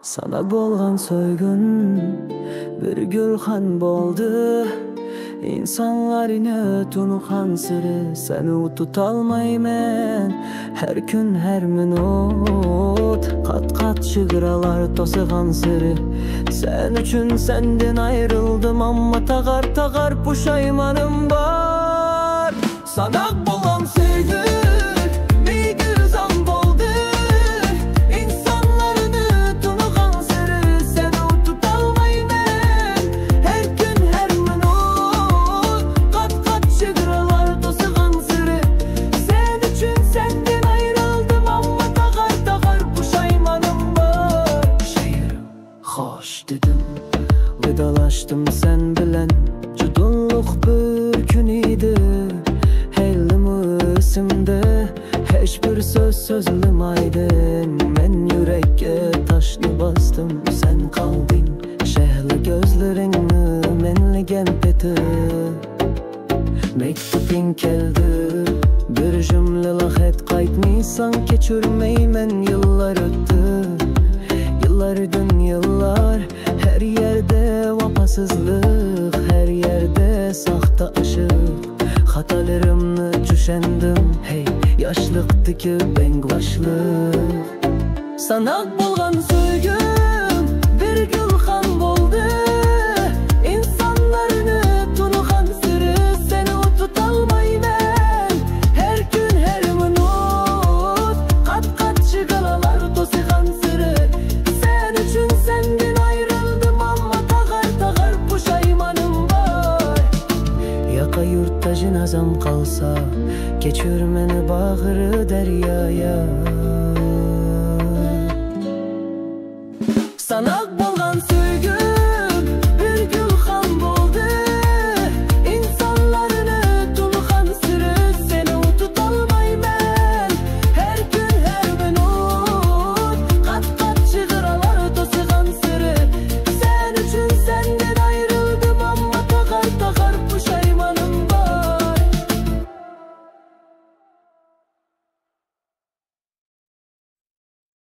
Sana bolgan soygun bir gülhan boldu. İnsanlarını tunukan sırı seni tutalmaymen. Her gün her minut kat kat çıgıralar tosıgan sırı. Sen üçün senden ayrıldım ama tagar tagar puşaymanım var. Sana bolgan sevgi dedim, vedalaştım sen bilen. Judunluk bir gün idi, helimi isimde. Hiçbir söz sözlümaydın. Men yürekке taşını bastım, sen kaldın. Şehli gözlerini menligen peti. Mektubin keldi, bir cümle lahet kaytmıysan keçürmeymen. Yıllar öttü, yıllardan yıllar. Her yerde vapasızlık, her yerde sahta ışık. Hatalarımı düşendim, hey yaşlıktaki benglaşlık. Sana bulgan söygüm bir gülhan boldu. İnsanlarını tunukan sırı seni tutalmaymen. Her gün her minut kat kat çıgalalar tosigan sırı. Sen üçün senden ayrıldım ama tagar tagar puşaymanım var. Yaka yurtta cenazam kalsa geçirmeni bağrı deryaya. Sana